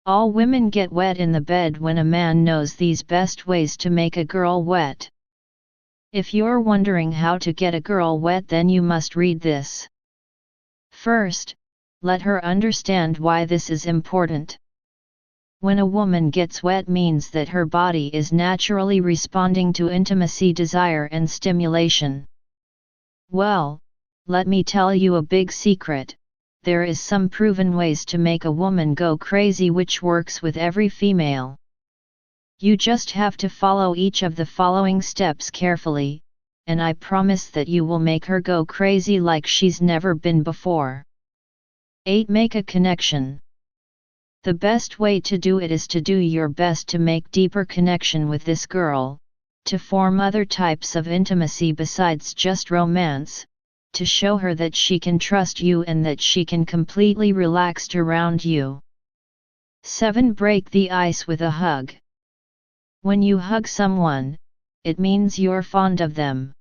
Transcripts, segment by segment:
All women get wet in the bed when a man knows these best ways to make a girl wet. If you're wondering how to get a girl wet, then you must read this. First, let her understand why this is important. When a woman gets wet means that her body is naturally responding to intimacy, desire and stimulation. Well, let me tell you a big secret. There is some proven ways to make a woman go crazy which works with every female. You just have to follow each of the following steps carefully, and I promise that you will make her go crazy like she's never been before. 8. Make a connection. The best way to do it is to do your best to make deeper connection with this girl, to form other types of intimacy besides just romance, to show her that she can trust you and that she can completely relax around you. 7. Break the ice with a hug. When you hug someone, it means you're fond of them.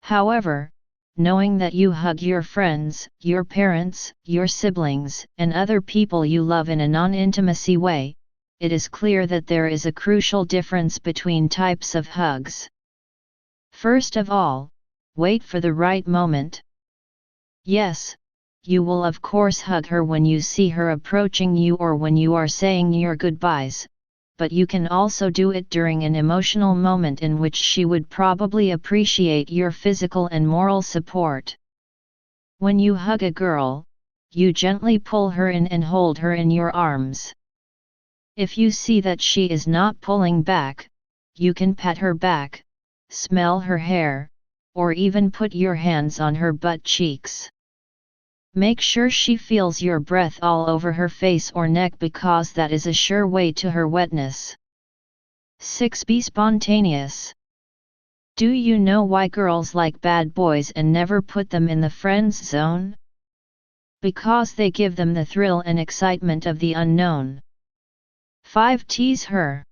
However, knowing that you hug your friends, your parents, your siblings, and other people you love in a non-intimacy way, it is clear that there is a crucial difference between types of hugs. First of all, wait for the right moment. Yes, you will of course hug her when you see her approaching you or when you are saying your goodbyes, but you can also do it during an emotional moment in which she would probably appreciate your physical and moral support. When you hug a girl, you gently pull her in and hold her in your arms. If you see that she is not pulling back, you can pat her back, smell her hair, or even put your hands on her butt cheeks. Make sure she feels your breath all over her face or neck because that is a sure way to her wetness. 6. Be spontaneous. Do you know why girls like bad boys and never put them in the friend zone? Because they give them the thrill and excitement of the unknown. 5. Tease her.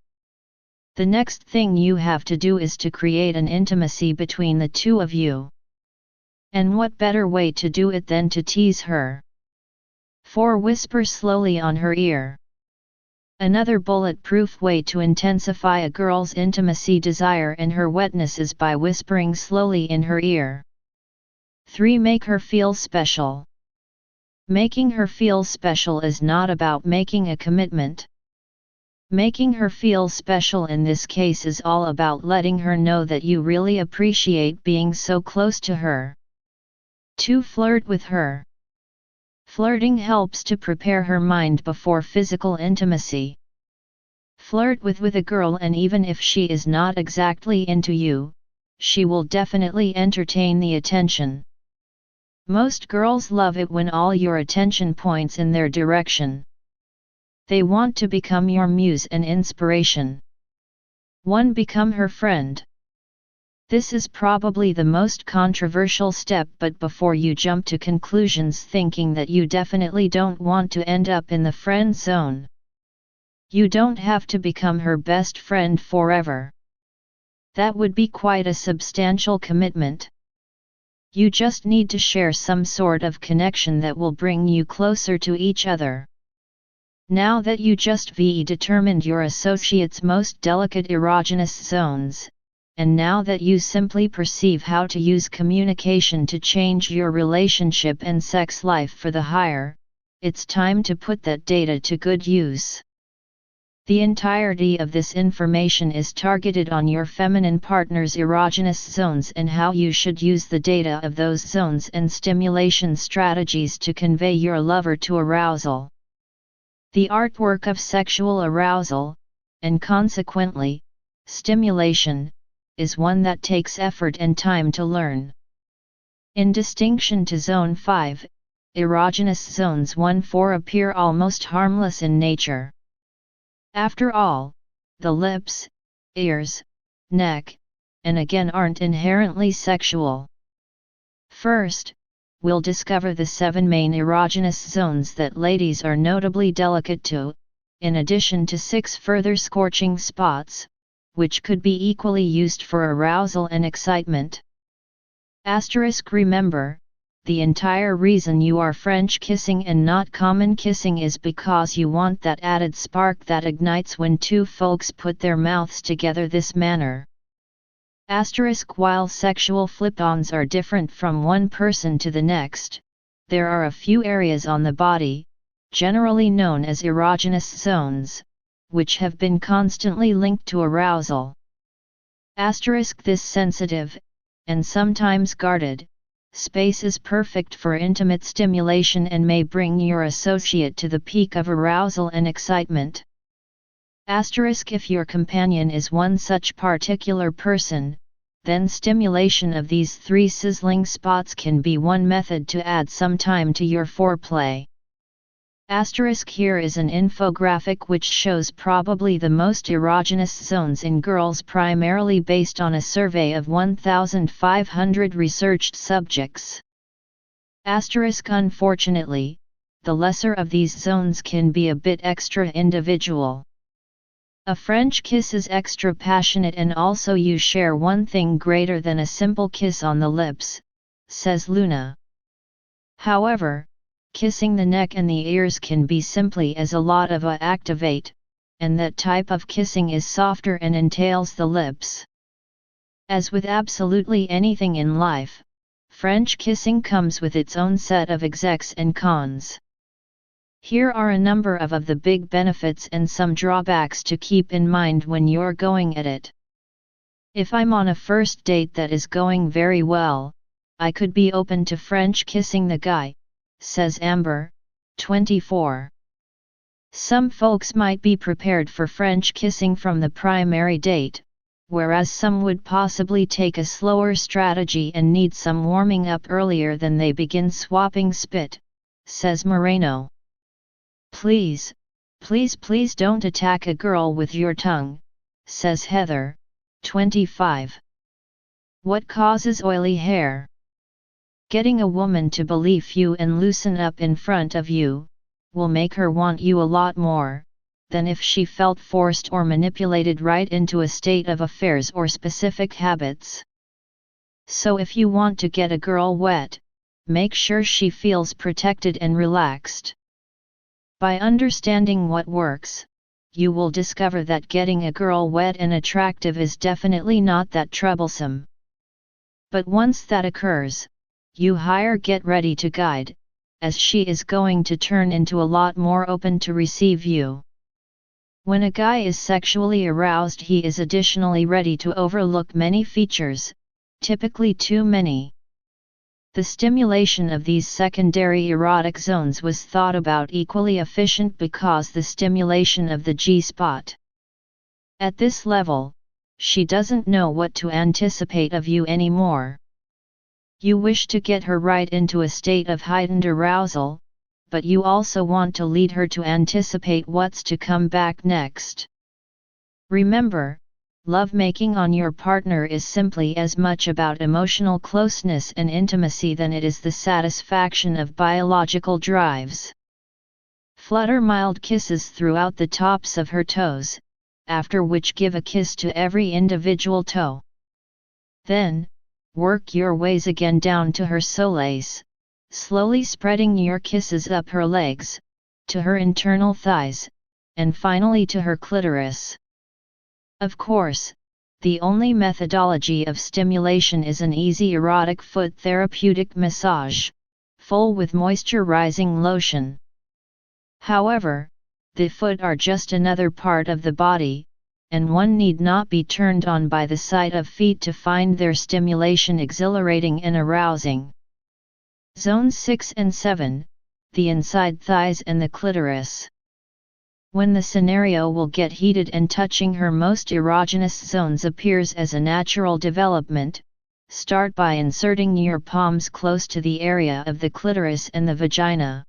The next thing you have to do is to create an intimacy between the two of you. And what better way to do it than to tease her? 4. Whisper slowly on her ear. Another bulletproof way to intensify a girl's intimacy, desire and her wetness is by whispering slowly in her ear. 3. Make her feel special. Making her feel special is not about making a commitment. Making her feel special in this case is all about letting her know that you really appreciate being so close to her. 2. Flirt with her. Flirting helps to prepare her mind before physical intimacy. Flirt with a girl, and even if she is not exactly into you, she will definitely entertain the attention. Most girls love it when all your attention points in their direction. They want to become your muse and inspiration. 1. Become her friend. This is probably the most controversial step, but before you jump to conclusions thinking that you definitely don't want to end up in the friend zone. You don't have to become her best friend forever. That would be quite a substantial commitment. You just need to share some sort of connection that will bring you closer to each other. Now that you just determined your associate's most delicate erogenous zones, and now that you simply perceive how to use communication to change your relationship and sex life for the higher, it's time to put that data to good use. The entirety of this information is targeted on your feminine partner's erogenous zones and how you should use the data of those zones and stimulation strategies to convey your lover to arousal. The artwork of sexual arousal, and consequently, stimulation, is one that takes effort and time to learn. In distinction to Zone 5, erogenous zones 1-4 appear almost harmless in nature. After all, the lips, ears, neck, and again aren't inherently sexual. First, we'll discover the 7 main erogenous zones that ladies are notably delicate to, in addition to 6 further scorching spots, which could be equally used for arousal and excitement. Remember, the entire reason you are French kissing and not common kissing is because you want that added spark that ignites when two folks put their mouths together this manner. While sexual flip-ons are different from one person to the next, there are a few areas on the body, generally known as erogenous zones, which have been constantly linked to arousal. This sensitive, and sometimes guarded, space is perfect for intimate stimulation and may bring your associate to the peak of arousal and excitement. If your companion is one such particular person, then stimulation of these three sizzling spots can be one method to add some time to your foreplay. Here is an infographic which shows probably the most erogenous zones in girls, primarily based on a survey of 1,500 researched subjects. Unfortunately, the lesser of these zones can be a bit extra individual. A French kiss is extra passionate and also you share one thing greater than a simple kiss on the lips, says Luna. However, kissing the neck and the ears can be simply as a lot of activate, and that type of kissing is softer and entails the lips. As with absolutely anything in life, French kissing comes with its own set of execs and cons. Here are a number of the big benefits and some drawbacks to keep in mind when you're going at it. If I'm on a first date that is going very well, I could be open to French kissing the guy, says Amber, 24. Some folks might be prepared for French kissing from the primary date, whereas some would possibly take a slower strategy and need some warming up earlier than they begin swapping spit, says Moreno. Please don't attack a girl with your tongue, says Heather, 25. What causes oily hair? Getting a woman to believe you and loosen up in front of you, will make her want you a lot more, than if she felt forced or manipulated right into a state of affairs or specific habits. So if you want to get a girl wet, make sure she feels protected and relaxed. By understanding what works, you will discover that getting a girl wet and attractive is definitely not that troublesome. But once that occurs, you get ready to guide, as she is going to turn into a lot more open to receive you. When a guy is sexually aroused, he is additionally ready to overlook many features, typically too many. The stimulation of these secondary erotic zones was thought about equally efficient because the stimulation of the G-spot. At this level, she doesn't know what to anticipate of you anymore. You wish to get her right into a state of heightened arousal, but you also want to lead her to anticipate what's to come back next. Remember, lovemaking on your partner is simply as much about emotional closeness and intimacy than it is the satisfaction of biological drives. Flutter mild kisses throughout the tops of her toes, after which give a kiss to every individual toe. Then, work your ways again down to her soles, slowly spreading your kisses up her legs, to her internal thighs, and finally to her clitoris. Of course, the only methodology of stimulation is an easy erotic foot therapeutic massage, full with moisturizing lotion. However, the foot are just another part of the body, and one need not be turned on by the sight of feet to find their stimulation exhilarating and arousing. Zones 6 and 7, the inside thighs and the clitoris. When the scenario will get heated and touching her most erogenous zones appears as a natural development, start by inserting your palms close to the area of the clitoris and the vagina.